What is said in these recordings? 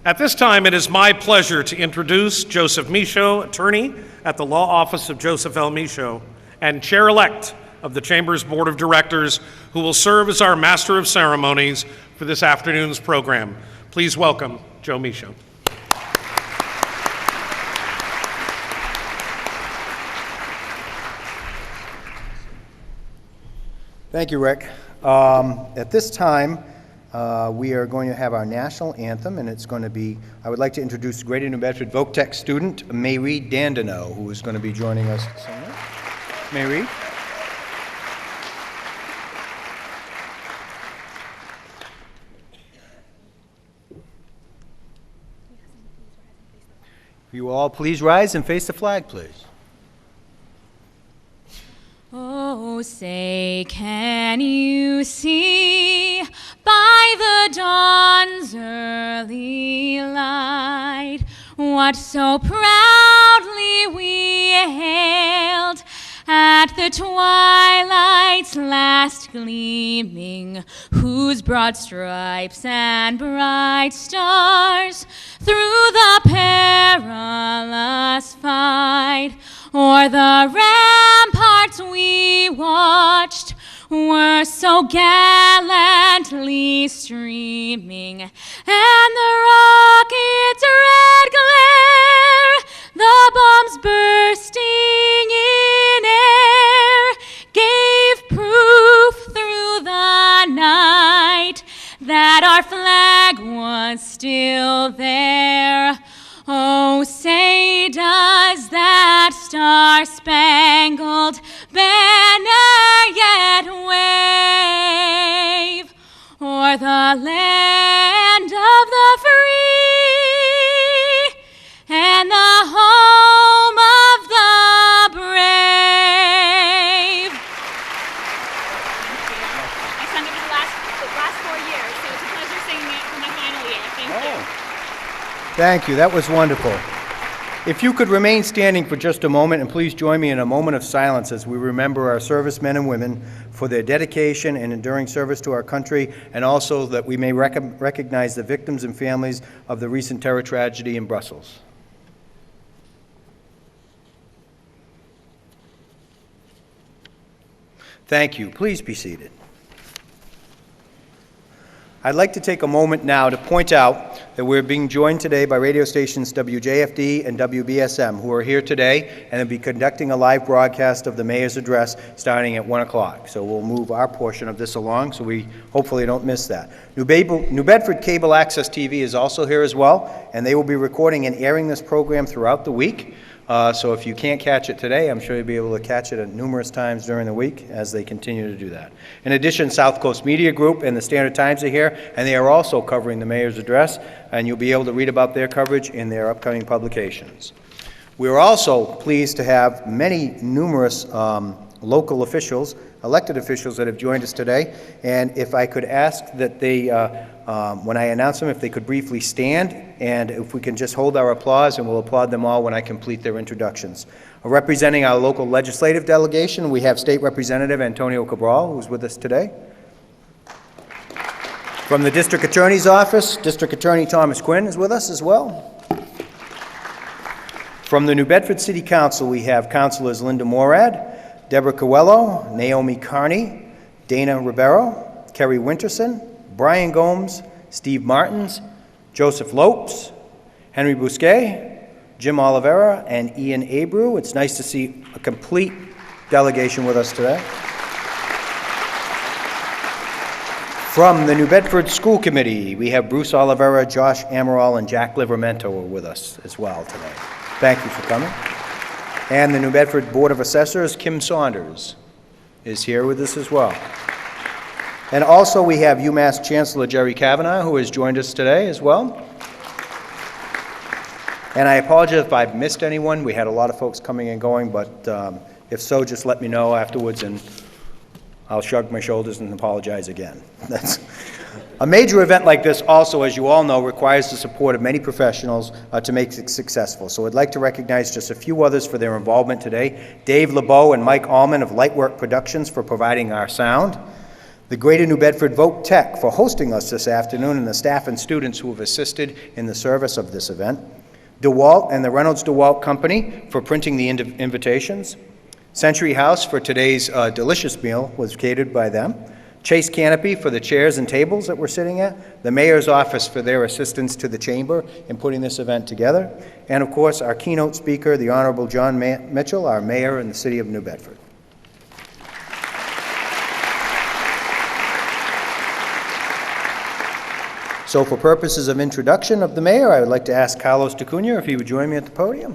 At this time, it is my pleasure to introduce Joseph Michaud, attorney at the Law Office of Joseph L. Michaud, and chair-elect of the Chamber's Board of Directors, who will serve as our Master of Ceremonies for this afternoon's program. Please welcome Joe Michaud. Thank you, Rick. At this time, we are going to have our national anthem, and it's going to be, I would like to introduce Greater New Bedford Voke Tech student, Mayrie Dandino, who is going to be joining us. Mayrie. You all please rise and face the flag, please. Oh, say, can you see by the dawn's early light what so proudly we hailed at the twilight's last gleaming, whose broad stripes and bright stars through the perilous fight o'er the ramparts we watched were so gallantly streaming, and the rocket's red glare, the bombs bursting in air, gave proof through the night that our flag was still there. Oh, say does that star-spangled banner yet wave o'er the land of the free and the home of the brave? I sung it for the last 4 years, so it's a pleasure singing it for my final year. Thank you. Thank you. That was wonderful. If you could remain standing for just a moment, and please join me in a moment of silence as we remember our servicemen and women for their dedication and enduring service to our country, and also that we may recognize the victims and families of the recent terror tragedy in Brussels. Thank you. Please be seated. I'd like to take a moment now to point out that we're being joined today by radio stations WJFD and WBSM, who are here today and will be conducting a live broadcast of the Mayor's Address starting at 1 o'clock. So we'll move our portion of this along so we hopefully don't miss that. New Bedford Cable Access TV is also here as well, and they will be recording and airing this program throughout the week. So if you can't catch it today, I'm sure you'll be able to catch it at numerous times during the week as they continue to do that. In addition, South Coast Media Group and the Standard Times are here, and they are also covering the Mayor's Address, and you'll be able to read about their coverage in their upcoming publications. We are also pleased to have many numerous local officials, elected officials that have joined us today, and if I could ask that they, when I announce them, if they could briefly stand, and if we can just hold our applause, and we'll applaud them all when I complete their introductions. Representing our local legislative delegation, we have State Representative Antonio Cabral, who's with us today. From the District Attorney's Office, District Attorney Thomas Quinn is with us as well. From the New Bedford City Council, we have Councilors Linda Morad, Deborah Coelho, Naomi Carney, Dana Ribeiro, Kerry Winterson, Brian Gomes, Steve Martins, Joseph Lopes, Henry Bousquet, Jim Oliveira, and Ian Abreu. It's nice to see a complete delegation with us today. From the New Bedford School Committee, we have Bruce Oliveira, Josh Amaral, and Jack Livermento are with us as well today. Thank you for coming. And the New Bedford Board of Assessors, Kim Saunders, is here with us as well. And also we have UMass Chancellor Jerry Kavanaugh, who has joined us today as well. And I apologize if I've missed anyone. We had a lot of folks coming and going, but if so, just let me know afterwards and I'll shrug my shoulders and apologize again. A major event like this also, as you all know, requires the support of many professionals to make it successful. So I'd like to recognize just a few others for their involvement today. Dave LeBeau and Mike Allman of Lightwork Productions for providing our sound. The Greater New Bedford Voke Tech for hosting us this afternoon, and the staff and students who have assisted in the service of this event. DeWalt and the Reynolds DeWalt Company for printing the invitations. Century House for today's delicious meal was catered by them. Chase Canopy for the chairs and tables that we're sitting at. The Mayor's Office for their assistance to the Chamber in putting this event together. And of course, our keynote speaker, the Honorable John Mitchell, our Mayor in the City of New Bedford. So for purposes of introduction of the Mayor, I would like to ask Carlos D'Acunha if he would join me at the podium.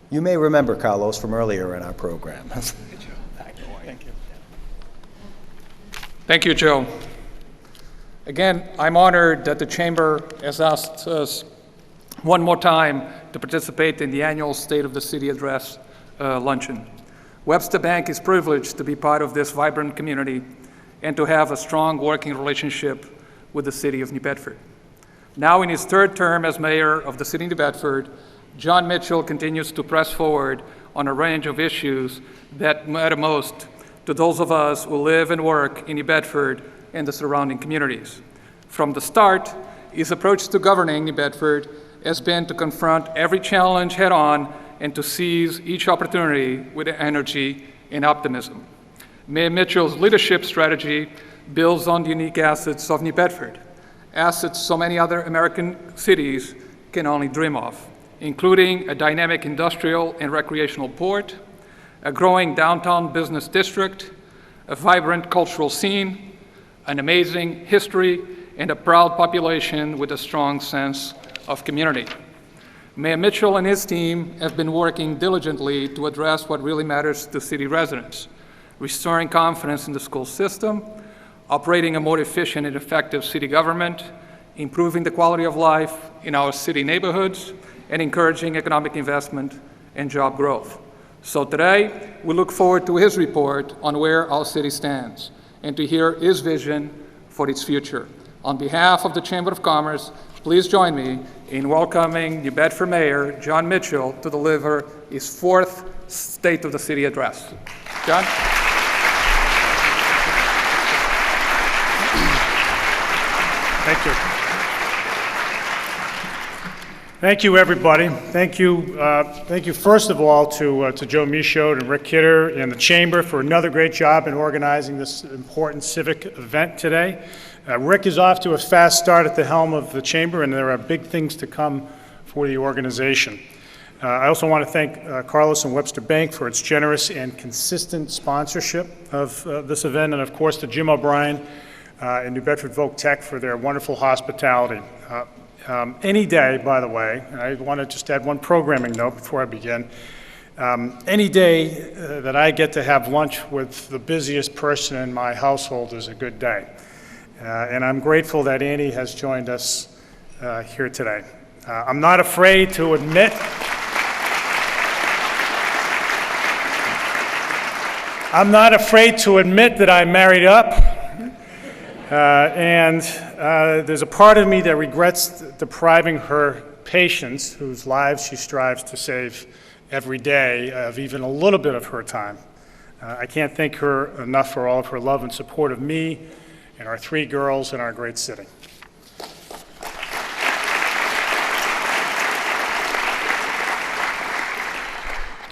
You may remember Carlos from earlier in our program. Thank you. Thank you, Joe. Again, I'm honored that the Chamber has asked us one more time to participate in the annual State of the City Address luncheon. Webster Bank is privileged to be part of this vibrant community and to have a strong working relationship with the City of New Bedford. Now in his third term as mayor of the City of New Bedford, John Mitchell continues to press forward on a range of issues that matter most to those of us who live and work in New Bedford and the surrounding communities. From the start, his approach to governing New Bedford has been to confront every challenge head-on and to seize each opportunity with energy and optimism. Mayor Mitchell's leadership strategy builds on the unique assets of New Bedford, assets so many other American cities can only dream of, including a dynamic industrial and recreational port, a growing downtown business district, a vibrant cultural scene, an amazing history, and a proud population with a strong sense of community. Mayor Mitchell and his team have been working diligently to address what really matters to city residents: restoring confidence in the school system, operating a more efficient and effective city government, improving the quality of life in our city neighborhoods, and encouraging economic investment and job growth. So today, we look forward to his report on where our city stands and to hear his vision for its future. On behalf of the Chamber of Commerce, please join me in welcoming New Bedford Mayor John Mitchell to deliver his fourth State of the City address. John? Thank you. Thank you, everybody. Thank you first of all to Joe Michaud and Rick Kidder and the Chamber for another great job in organizing this important civic event today. Rick is off to a fast start at the helm of the Chamber, and there are big things to come for the organization. I also want to thank Carlos and Webster Bank for its generous and consistent sponsorship of this event, and of course to Jim O'Brien and New Bedford Voke Tech for their wonderful hospitality. Any day, by the way, and I want to just add one programming note before I begin, any day that I get to have lunch with the busiest person in my household is a good day. And I'm grateful that Annie has joined us here today. I'm not afraid to admit that I married up. And there's a part of me that regrets depriving her patients, whose lives she strives to save every day, of even a little bit of her time. I can't thank her enough for all of her love and support of me and our three girls in our great city.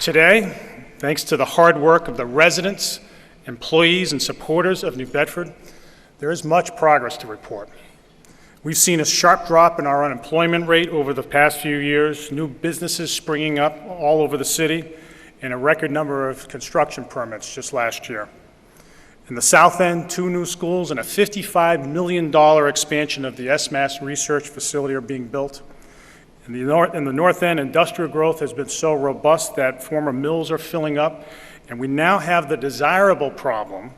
Today, thanks to the hard work of the residents, employees, and supporters of New Bedford, there is much progress to report. We've seen a sharp drop in our unemployment rate over the past few years, new businesses springing up all over the city, and a record number of construction permits just last year. In the South End, 2 new schools and a $55 million expansion of the SMAS research facility are being built. In the North End, industrial growth has been so robust that former mills are filling up, And we now have the desirable problem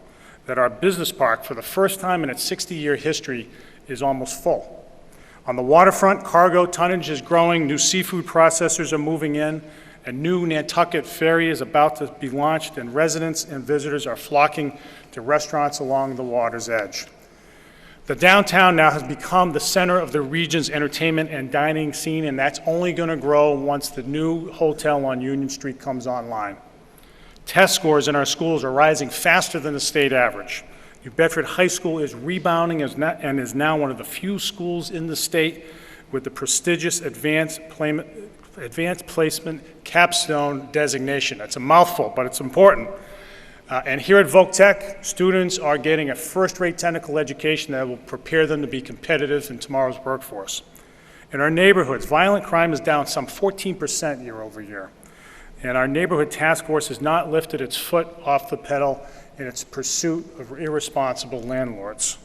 that our business park, for the first time in its 60-year history, is almost full. On the waterfront, cargo tonnage is growing, new seafood processors are moving in, a new Nantucket ferry is about to be launched, and residents and visitors are flocking to restaurants along the water's edge. The downtown now has become the center of the region's entertainment and dining scene, and that's only going to grow once the new hotel on Union Street comes online. Test scores in our schools are rising faster than the state average. New Bedford High School is rebounding and is now one of the few schools in the state with the prestigious advanced placement capstone designation. That's a mouthful, but it's important. And here at Voke Tech, students are getting a first-rate technical education that will prepare them to be competitive in tomorrow's workforce. In our neighborhoods, violent crime is down some 14% year over year. And our neighborhood task force has not lifted its foot off the pedal in its pursuit of irresponsible landlords.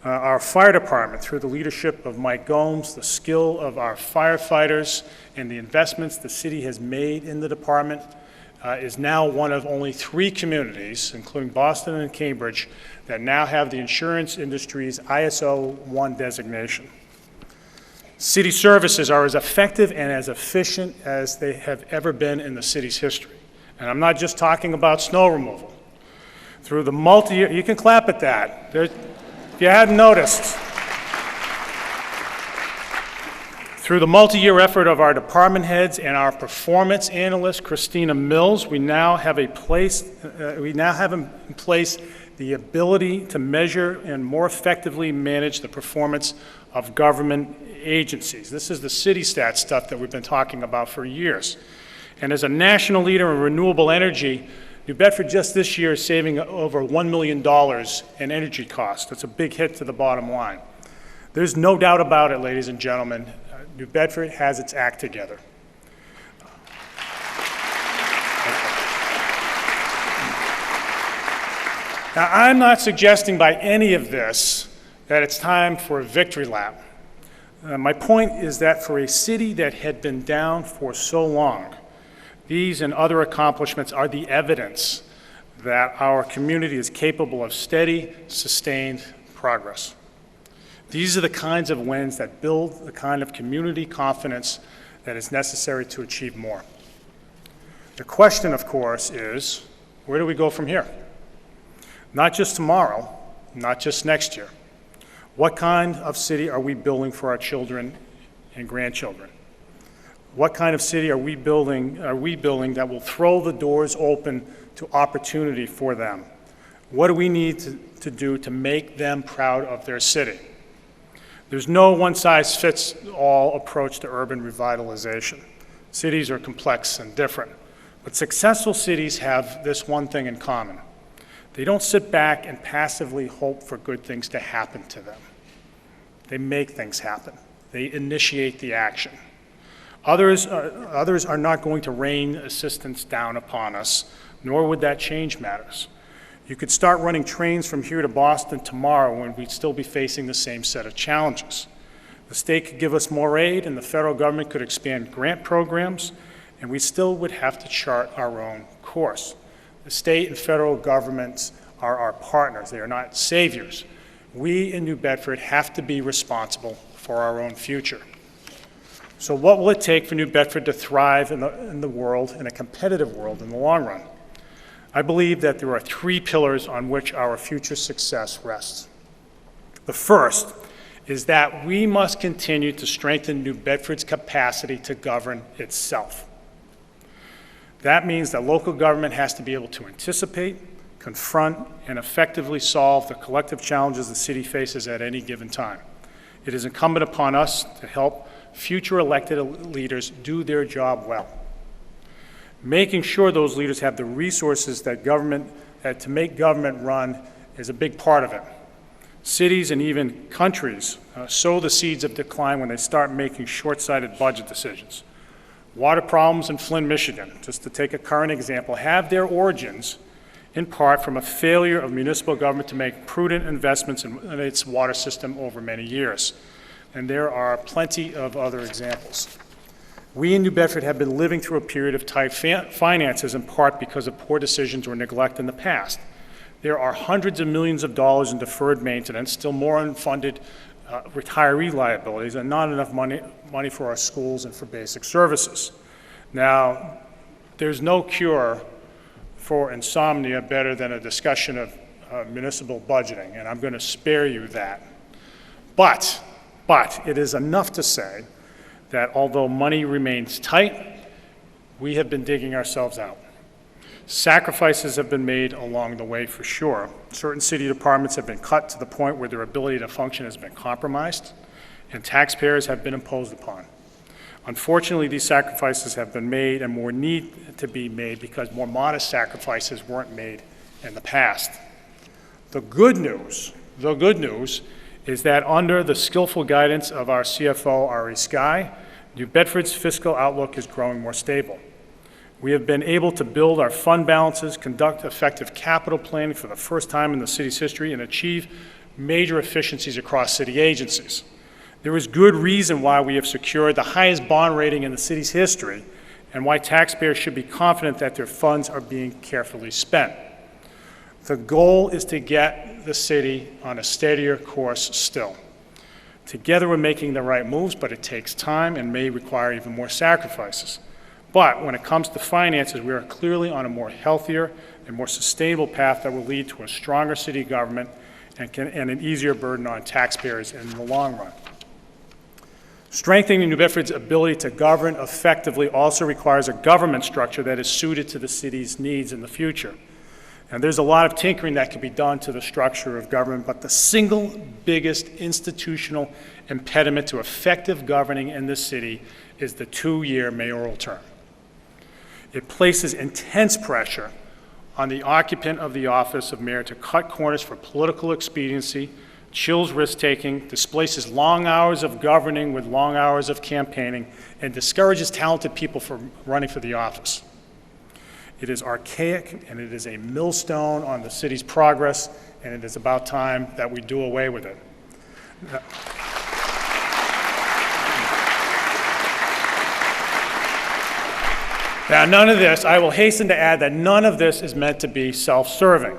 Our fire department, through the leadership of Mike Gomes, the skill of our firefighters, and the investments the city has made in the department, is now one of only 3 communities, including Boston and Cambridge, that now have the insurance industry's ISO 1 designation. City services are as effective and as efficient as they have ever been in the city's history. And I'm not just talking about snow removal. Through the multi-year, you can clap at that. If you hadn't noticed. Through the multi-year effort of our department heads and our performance analyst, Christina Mills, we now have in place the ability to measure and more effectively manage the performance of government agencies. This is the city stat stuff that we've been talking about for years. And as a national leader in renewable energy, New Bedford just this year is saving over $1 million in energy costs. That's a big hit to the bottom line. There's no doubt about it, ladies and gentlemen. New Bedford has its act together. Now, I'm not suggesting by any of this that it's time for a victory lap. My point is that for a city that had been down for so long, these and other accomplishments are the evidence that our community is capable of steady, sustained progress. These are the kinds of wins that build the kind of community confidence that is necessary to achieve more. The question, of course, is where do we go from here? Not just tomorrow, not just next year. What kind of city are we building for our children and grandchildren? What kind of city are we building that will throw the doors open to opportunity for them? What do we need to do to make them proud of their city? There's no one-size-fits-all approach to urban revitalization. Cities are complex and different, but successful cities have this one thing in common. They don't sit back and passively hope for good things to happen to them. They make things happen. They initiate the action. Others are not going to rain assistance down upon us, nor would that change matters. You could start running trains from here to Boston tomorrow and we'd still be facing the same set of challenges. The state could give us more aid and the federal government could expand grant programs, and we still would have to chart our own course. The state and federal governments are our partners. They are not saviors. We in New Bedford have to be responsible for our own future. So what will it take for New Bedford to thrive in the world, in a competitive world in the long run? I believe that there are 3 pillars on which our future success rests. The first is that we must continue to strengthen New Bedford's capacity to govern itself. That means that local government has to be able to anticipate, confront, and effectively solve the collective challenges the city faces at any given time. It is incumbent upon us to help future elected leaders do their job well. Making sure those leaders have the resources that to make government run is a big part of it. Cities and even countries sow the seeds of decline when they start making short-sighted budget decisions. Water problems in Flint, Michigan, just to take a current example, have their origins in part from a failure of municipal government to make prudent investments in its water system over many years. And there are plenty of other examples. We in New Bedford have been living through a period of tight finances in part because of poor decisions or neglect in the past. There are hundreds of millions of dollars in deferred maintenance, still more unfunded retiree liabilities, and not enough money for our schools and for basic services. Now, there's no cure for insomnia better than a discussion of municipal budgeting, and I'm going to spare you that. But it is enough to say that although money remains tight, we have been digging ourselves out. Sacrifices have been made along the way for sure. Certain city departments have been cut to the point where their ability to function has been compromised, and taxpayers have been imposed upon. Unfortunately, these sacrifices have been made and more need to be made because more modest sacrifices weren't made in the past. The good news is that under the skillful guidance of our CFO, Ari Skye, New Bedford's fiscal outlook is growing more stable. We have been able to build our fund balances, conduct effective capital planning for the first time in the city's history, and achieve major efficiencies across city agencies. There is good reason why we have secured the highest bond rating in the city's history and why taxpayers should be confident that their funds are being carefully spent. The goal is to get the city on a steadier course still. Together we're making the right moves, but it takes time and may require even more sacrifices. But when it comes to finances, we are clearly on a more healthier and more sustainable path that will lead to a stronger city government and an easier burden on taxpayers in the long run. Strengthening New Bedford's ability to govern effectively also requires a government structure that is suited to the city's needs in the future. And there's a lot of tinkering that can be done to the structure of government, but the single biggest institutional impediment to effective governing in this city is the 2-year mayoral term. It places intense pressure on the occupant of the office of mayor to cut corners for political expediency, chills risk-taking, displaces long hours of governing with long hours of campaigning, and discourages talented people from running for the office. It is archaic, and it is a millstone on the city's progress, and it is about time that we do away with it. Now, I will hasten to add that none of this is meant to be self-serving.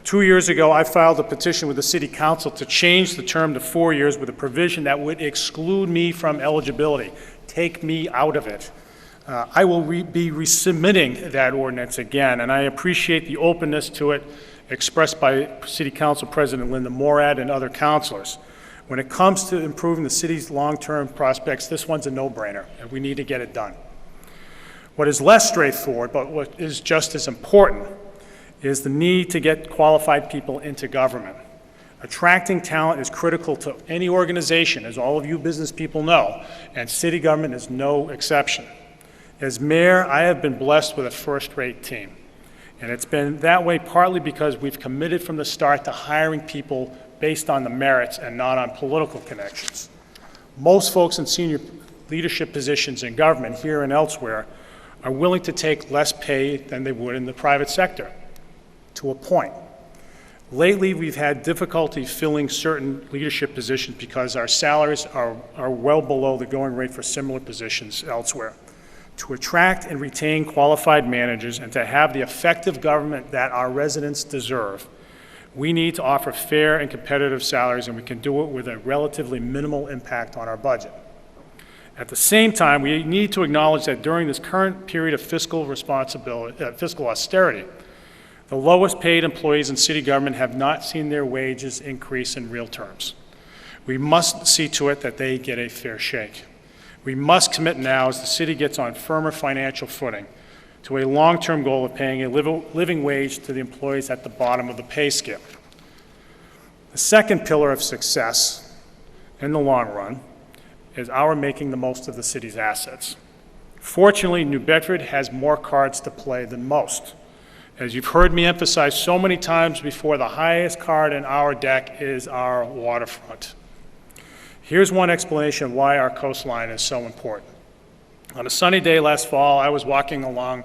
2 years ago, I filed a petition with the City Council to change the term to 4 years with a provision that would exclude me from eligibility, take me out of it. I will be resubmitting that ordinance again, and I appreciate the openness to it expressed by City Council President Linda Morad and other councilors. When it comes to improving the city's long-term prospects, this one's a no-brainer, and we need to get it done. What is less straightforward, but what is just as important, is the need to get qualified people into government. Attracting talent is critical to any organization, as all of you business people know, and city government is no exception. As mayor, I have been blessed with a first-rate team, and it's been that way partly because we've committed from the start to hiring people based on the merits and not on political connections. Most folks in senior leadership positions in government, here and elsewhere, are willing to take less pay than they would in the private sector, to a point. Lately, we've had difficulty filling certain leadership positions because our salaries are well below the going rate for similar positions elsewhere. To attract and retain qualified managers and to have the effective government that our residents deserve, we need to offer fair and competitive salaries, and we can do it with a relatively minimal impact on our budget. At the same time, we need to acknowledge that during this current period of fiscal austerity, the lowest paid employees in city government have not seen their wages increase in real terms. We must see to it that they get a fair shake. We must commit now, as the city gets on firmer financial footing, to a long-term goal of paying a living wage to the employees at the bottom of the pay scale. The second pillar of success in the long run is our making the most of the city's assets. Fortunately, New Bedford has more cards to play than most. As you've heard me emphasize so many times before, the highest card in our deck is our waterfront. Here's one explanation of why our coastline is so important. On a sunny day last fall, I was walking along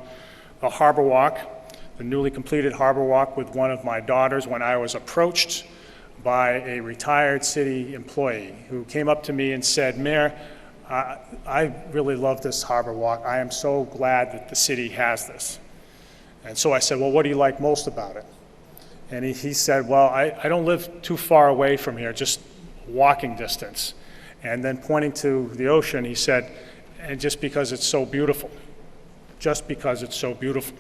the Harbor Walk, the newly completed Harbor Walk, with one of my daughters when I was approached by a retired city employee who came up to me and said, "Mayor, I really love this Harbor Walk. I am so glad that the city has this. And so I said, well, what do you like most about it? And he said, well, I don't live too far away from here, just walking distance. And then pointing to the ocean, he said, and just because it's so beautiful. Just because it's so beautiful.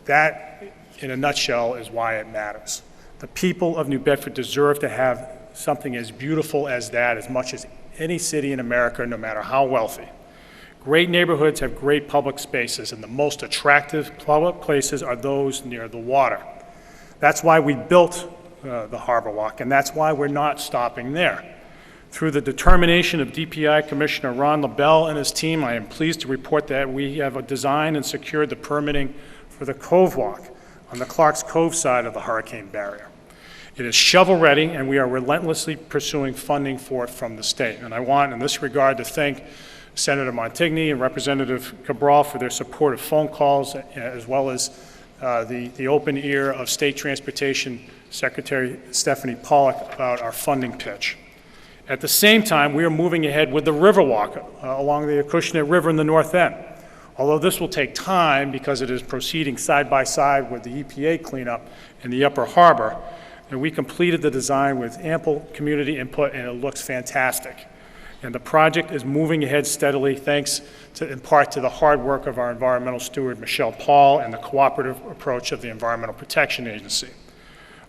That, in a nutshell, is why it matters. The people of New Bedford deserve to have something as beautiful as that, as much as any city in America, no matter how wealthy. Great neighborhoods have great public spaces, and the most attractive public places are those near the water. That's why we built the Harbor Walk, and that's why we're not stopping there. Through the determination of DPI Commissioner Ron LaBelle and his team, I am pleased to report that we have designed and secured the permitting for the Cove Walk on the Clark's Cove side of the hurricane barrier. It is shovel-ready, and we are relentlessly pursuing funding for it from the state. And I want, in this regard, to thank Senator Montigny and Representative Cabral for their supportive phone calls, as well as the open ear of State Transportation Secretary Stephanie Pollack about our funding pitch. At the same time, we are moving ahead with the Riverwalk along the Acushnet River in the north end. Although this will take time because it is proceeding side by side with the EPA cleanup in the Upper Harbor, and we completed the design with ample community input, and it looks fantastic. And the project is moving ahead steadily thanks in part to the hard work of our environmental steward, Michelle Paul, and the cooperative approach of the Environmental Protection Agency.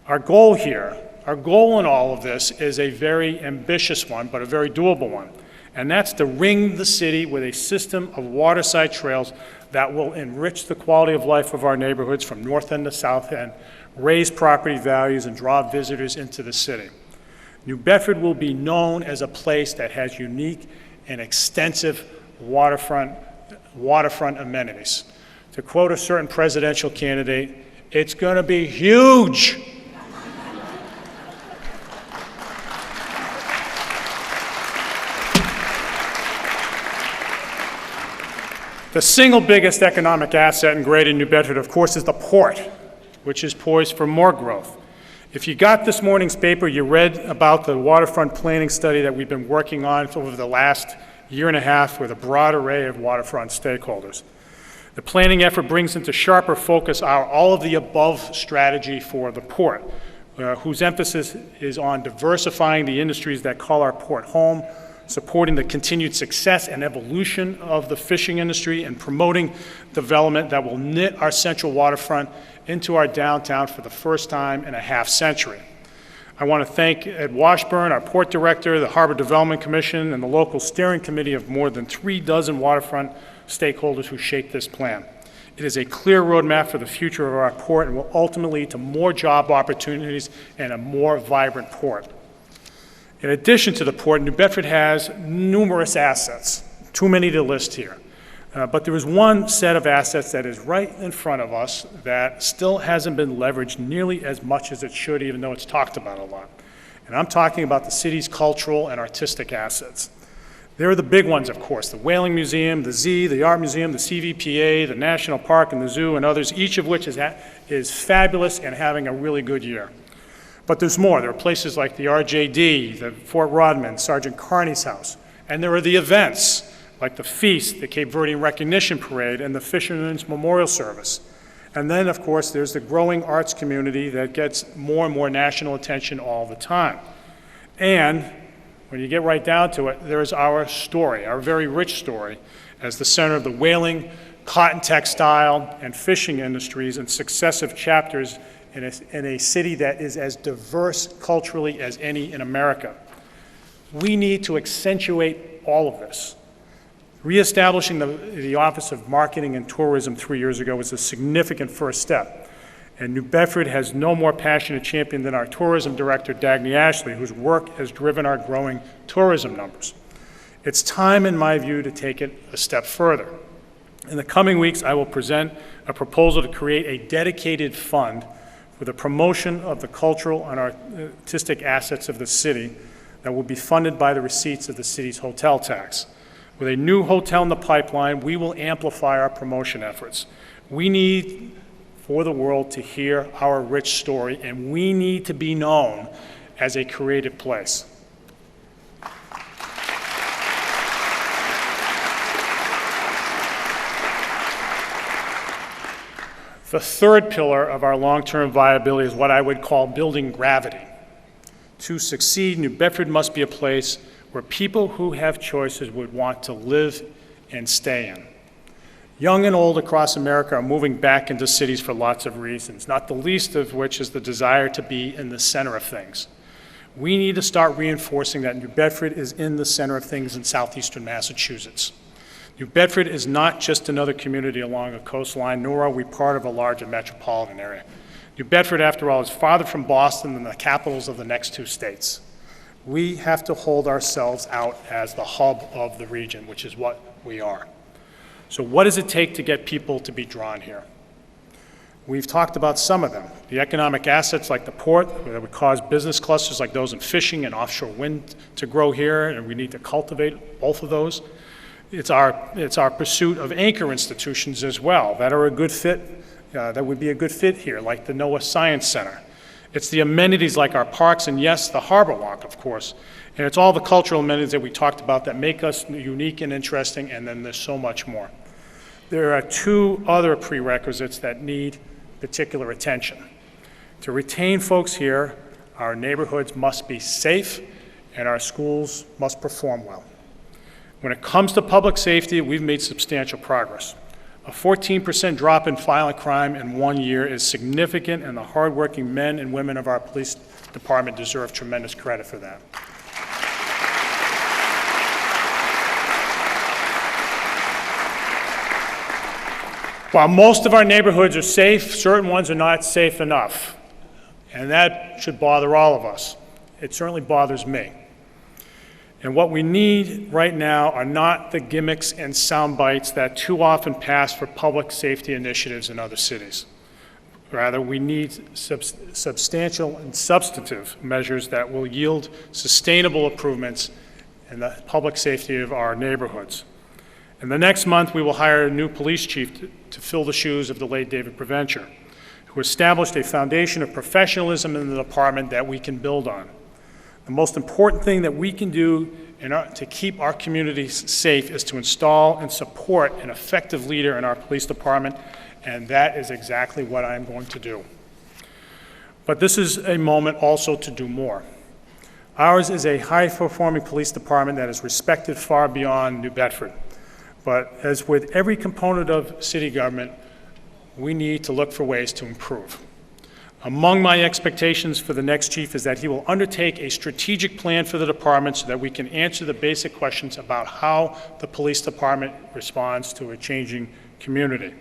Our goal in all of this is a very ambitious one, but a very doable one. And that's to ring the city with a system of waterside trails that will enrich the quality of life of our neighborhoods from north end to south end, raise property values, and draw visitors into the city. New Bedford will be known as a place that has unique and extensive waterfront amenities. To quote a certain presidential candidate, it's going to be huge. The single biggest economic asset in greater New Bedford, of course, is the port, which is poised for more growth. If you got this morning's paper, you read about the waterfront planning study that we've been working on over the last year and a half with a broad array of waterfront stakeholders. The planning effort brings into sharper focus our all-of-the-above strategy for the port, whose emphasis is on diversifying the industries that call our port home, supporting the continued success and evolution of the fishing industry, and promoting development that will knit our central waterfront into our downtown for the first time in a half-century. I want to thank Ed Washburn, our port director, the Harbor Development Commission, and the local steering committee of more than 36 waterfront stakeholders who shaped this plan. It is a clear roadmap for the future of our port and will ultimately lead to more job opportunities and a more vibrant port. In addition to the port, New Bedford has numerous assets, too many to list here. But there is one set of assets that is right in front of us that still hasn't been leveraged nearly as much as it should, even though it's talked about a lot. And I'm talking about the city's cultural and artistic assets. There are the big ones, of course, the Whaling Museum, the Z, the Art Museum, the CVPA, the National Park, and the Zoo, and others, each of which is fabulous and having a really good year. But there's more. There are places like the RJD, the Fort Rodman, Sergeant Carney's house. And there are the events, like the Feast, the Cape Verdean Recognition Parade, and the Fisherman's Memorial Service. And then, of course, there's the growing arts community that gets more and more national attention all the time. And when you get right down to it, there's our story, our very rich story, as the center of the whaling, cotton textile, and fishing industries in successive chapters in a city that is as diverse culturally as any in America. We need to accentuate all of this. Reestablishing the Office of Marketing and Tourism 3 years ago was a significant first step. And New Bedford has no more passionate champion than our tourism director, Dagny Ashley, whose work has driven our growing tourism numbers. It's time, in my view, to take it a step further. In the coming weeks, I will present a proposal to create a dedicated fund for the promotion of the cultural and artistic assets of the city that will be funded by the receipts of the city's hotel tax. With a new hotel in the pipeline, we will amplify our promotion efforts. We need for the world to hear our rich story, and we need to be known as a creative place. The third pillar of our long-term viability is what I would call building gravity. To succeed, New Bedford must be a place where people who have choices would want to live and stay in. Young and old across America are moving back into cities for lots of reasons, not the least of which is the desire to be in the center of things. We need to start reinforcing that New Bedford is in the center of things in southeastern Massachusetts. New Bedford is not just another community along a coastline, nor are we part of a larger metropolitan area. New Bedford, after all, is farther from Boston than the capitals of the next two states. We have to hold ourselves out as the hub of the region, which is what we are. So what does it take to get people to be drawn here? We've talked about some of them. The economic assets like the port that would cause business clusters like those in fishing and offshore wind to grow here, and we need to cultivate both of those. It's our pursuit of anchor institutions as well that are a good fit, that would be a good fit here, like the NOAA Science Center. It's the amenities like our parks and, yes, the Harbor Walk, of course. And it's all the cultural amenities that we talked about that make us unique and interesting, and then there's so much more. There are two other prerequisites that need particular attention. To retain folks here, our neighborhoods must be safe and our schools must perform well. When it comes to public safety, we've made substantial progress. A 14% drop in violent crime in 1 year is significant, and the hardworking men and women of our police department deserve tremendous credit for that. While most of our neighborhoods are safe, certain ones are not safe enough, and that should bother all of us. It certainly bothers me. And what we need right now are not the gimmicks and sound bites that too often pass for public safety initiatives in other cities. Rather, we need substantial and substantive measures that will yield sustainable improvements in the public safety of our neighborhoods. And the next month, we will hire a new police chief to fill the shoes of the late David Preventure, who established a foundation of professionalism in the department that we can build on. The most important thing that we can do to keep our communities safe is to install and support an effective leader in our police department, and that is exactly what I'm going to do. But this is a moment also to do more. Ours is a high-performing police department that is respected far beyond New Bedford. But as with every component of city government, we need to look for ways to improve. Among my expectations for the next chief is that he will undertake a strategic plan for the department so that we can answer the basic questions about how the police department responds to a changing community.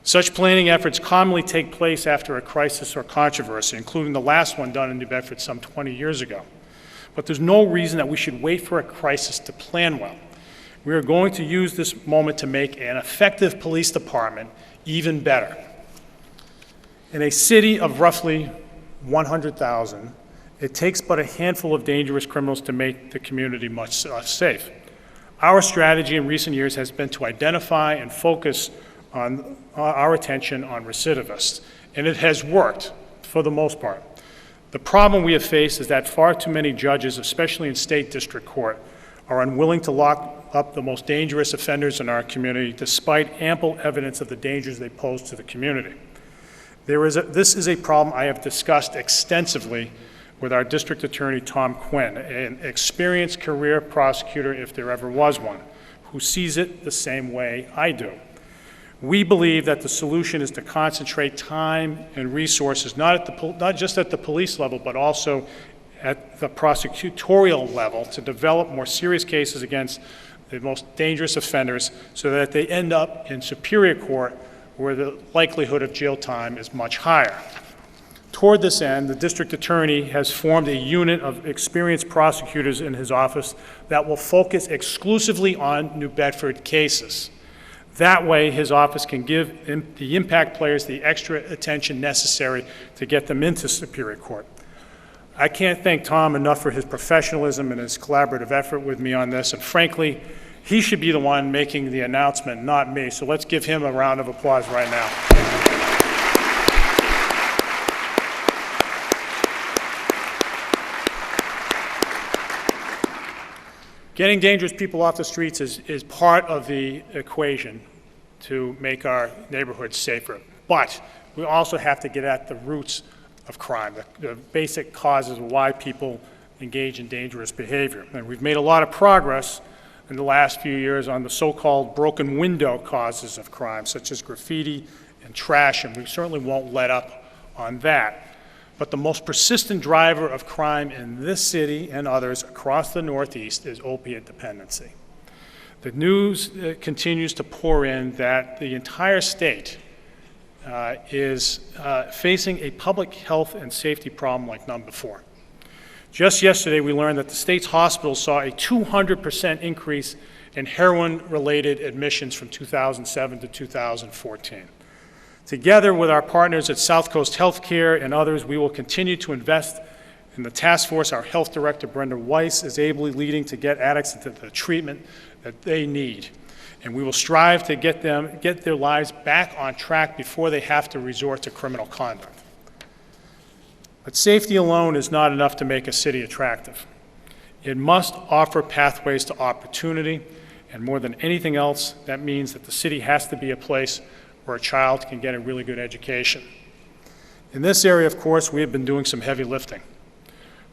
Such planning efforts commonly take place after a crisis or controversy, including the last one done in New Bedford some 20 years ago. But there's no reason that we should wait for a crisis to plan well. We are going to use this moment to make an effective police department even better. In a city of roughly 100,000, it takes but a handful of dangerous criminals to make the community much less safe. Our strategy in recent years has been to identify and focus on our attention on recidivists, and it has worked for the most part. The problem we have faced is that far too many judges, especially in state district court, are unwilling to lock up the most dangerous offenders in our community despite ample evidence of the dangers they pose to the community. This is a problem I have discussed extensively with our district attorney, Tom Quinn, an experienced career prosecutor, if there ever was one, who sees it the same way I do. We believe that the solution is to concentrate time and resources, not just at the police level, but also at the prosecutorial level, to develop more serious cases against the most dangerous offenders so that they end up in superior court where the likelihood of jail time is much higher. Toward this end, the district attorney has formed a unit of experienced prosecutors in his office that will focus exclusively on New Bedford cases. That way, his office can give the impact players the extra attention necessary to get them into superior court. I can't thank Tom enough for his professionalism and his collaborative effort with me on this, and frankly, he should be the one making the announcement, not me. So let's give him a round of applause right now. Getting dangerous people off the streets is part of the equation to make our neighborhoods safer. But we also have to get at the roots of crime, the basic causes of why people engage in dangerous behavior. And we've made a lot of progress in the last few years on the so-called broken window causes of crime, such as graffiti and trash, and we certainly won't let up on that. But the most persistent driver of crime in this city and others across the Northeast is opiate dependency. The news continues to pour in that the entire state is facing a public health and safety problem like none before. Just yesterday, we learned that the state's hospitals saw a 200% increase in heroin-related admissions from 2007 to 2014. Together with our partners at South Coast Healthcare and others, we will continue to invest in the task force our health director, Brenda Weiss, is ably leading to get addicts into the treatment that they need. And we will strive to get their lives back on track before they have to resort to criminal conduct. But safety alone is not enough to make a city attractive. It must offer pathways to opportunity, and more than anything else, that means that the city has to be a place where a child can get a really good education. In this area, of course, we have been doing some heavy lifting.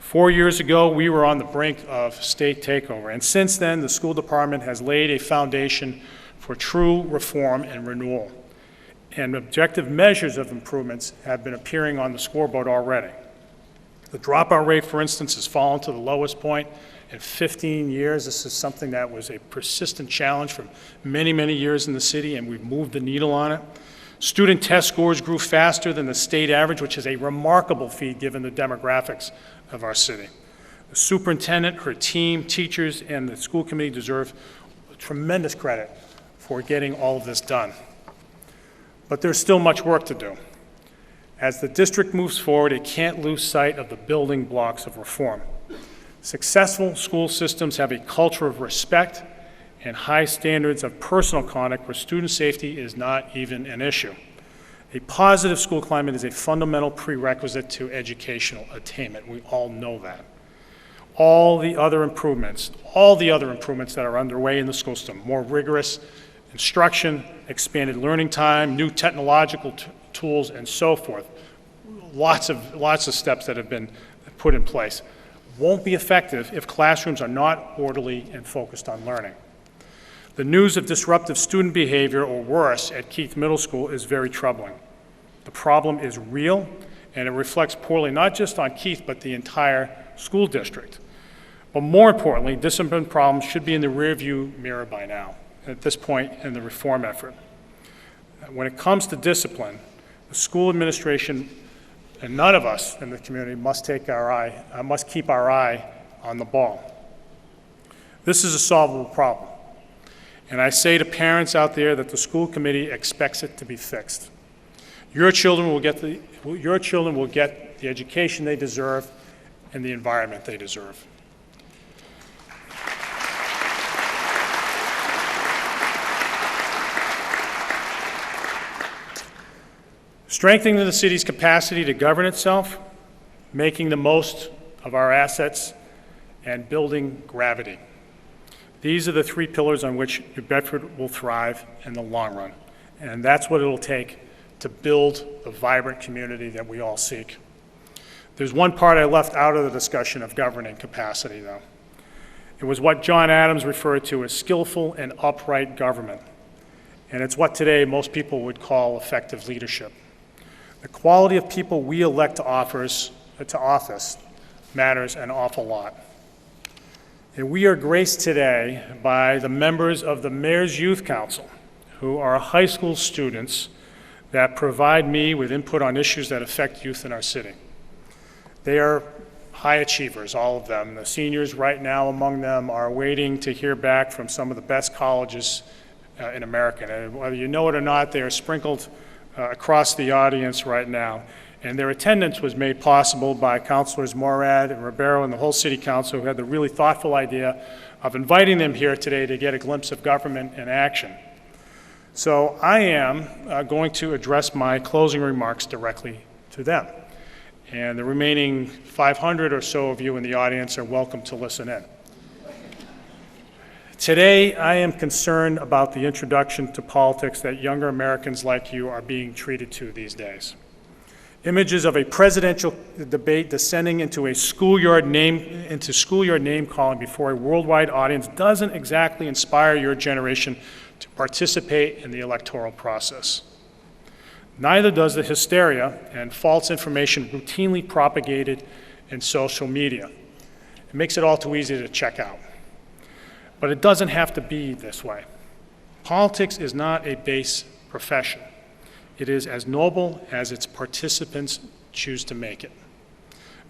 4 years ago, we were on the brink of state takeover, and since then, the school department has laid a foundation for true reform and renewal. And objective measures of improvements have been appearing on the scoreboard already. The dropout rate, for instance, has fallen to the lowest point in 15 years. This is something that was a persistent challenge for many, many years in the city, and we've moved the needle on it. Student test scores grew faster than the state average, which is a remarkable feat given the demographics of our city. The superintendent, her team, teachers, and the school committee deserve tremendous credit for getting all of this done. But there's still much work to do. As the district moves forward, it can't lose sight of the building blocks of reform. Successful school systems have a culture of respect and high standards of personal conduct where student safety is not even an issue. A positive school climate is a fundamental prerequisite to educational attainment. We all know that. All the other improvements that are underway in the school system, more rigorous instruction, expanded learning time, new technological tools, and so forth, lots of steps that have been put in place, won't be effective if classrooms are not orderly and focused on learning. The news of disruptive student behavior, or worse, at Keith Middle School is very troubling. The problem is real, and it reflects poorly not just on Keith, but the entire school district. But more importantly, discipline problems should be in the rearview mirror by now, at this point in the reform effort. When it comes to discipline, the school administration and none of us in the community must keep our eye on the ball. This is a solvable problem. And I say to parents out there that the school committee expects it to be fixed. Your children will get the education they deserve and the environment they deserve. Strengthening the city's capacity to govern itself, making the most of our assets, and building gravity. These are the three pillars on which New Bedford will thrive in the long run. And that's what it'll take to build the vibrant community that we all seek. There's one part I left out of the discussion of governing capacity, though. It was what John Adams referred to as skillful and upright government. And it's what today most people would call effective leadership. The quality of people we elect to office matters an awful lot. And we are graced today by the members of the Mayor's Youth Council, who are high school students that provide me with input on issues that affect youth in our city. They are high achievers, all of them. The seniors right now among them are waiting to hear back from some of the best colleges in America. And whether you know it or not, they are sprinkled across the audience right now. And their attendance was made possible by Councilors Morad and Ribeiro and the whole City Council, who had the really thoughtful idea of inviting them here today to get a glimpse of government in action. So I am going to address my closing remarks directly to them. And the remaining 500 or so of you in the audience are welcome to listen in. Today, I am concerned about the introduction to politics that younger Americans like you are being treated to these days. Images of a presidential debate descending into schoolyard name calling before a worldwide audience doesn't exactly inspire your generation to participate in the electoral process. Neither does the hysteria and false information routinely propagated in social media. It makes it all too easy to check out. But it doesn't have to be this way. Politics is not a base profession. It is as noble as its participants choose to make it.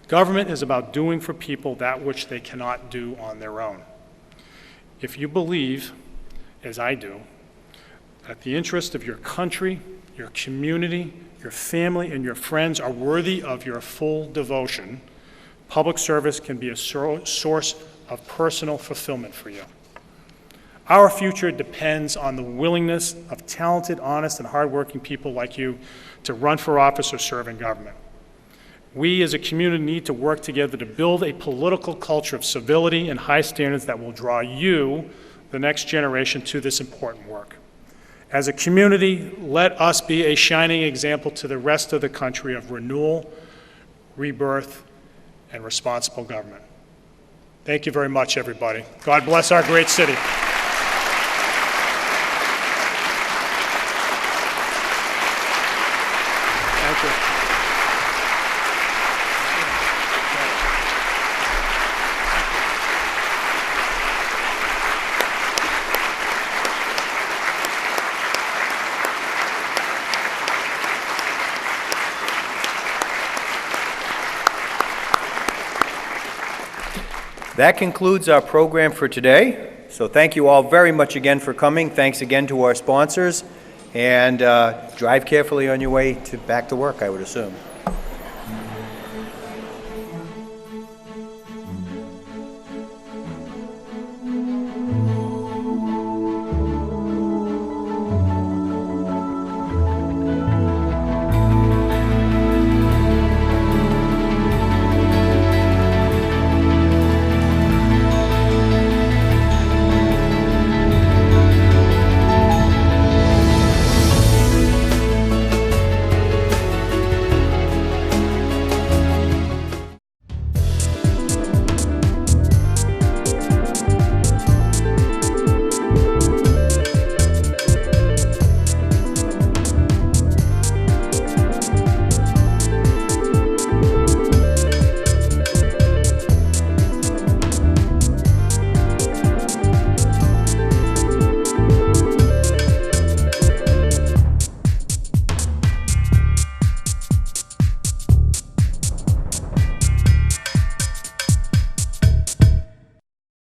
Government is about doing for people that which they cannot do on their own. If you believe, as I do, that the interests of your country, your community, your family, and your friends are worthy of your full devotion, public service can be a source of personal fulfillment for you. Our future depends on the willingness of talented, honest, and hardworking people like you to run for office or serve in government. We as a community need to work together to build a political culture of civility and high standards that will draw you, the next generation, to this important work. As a community, let us be a shining example to the rest of the country of renewal, rebirth, and responsible government. Thank you very much, everybody. God bless our great city. Thank you. That concludes our program for today. So thank you all very much again for coming. Thanks again to our sponsors. And drive carefully on your way back to work, I would assume.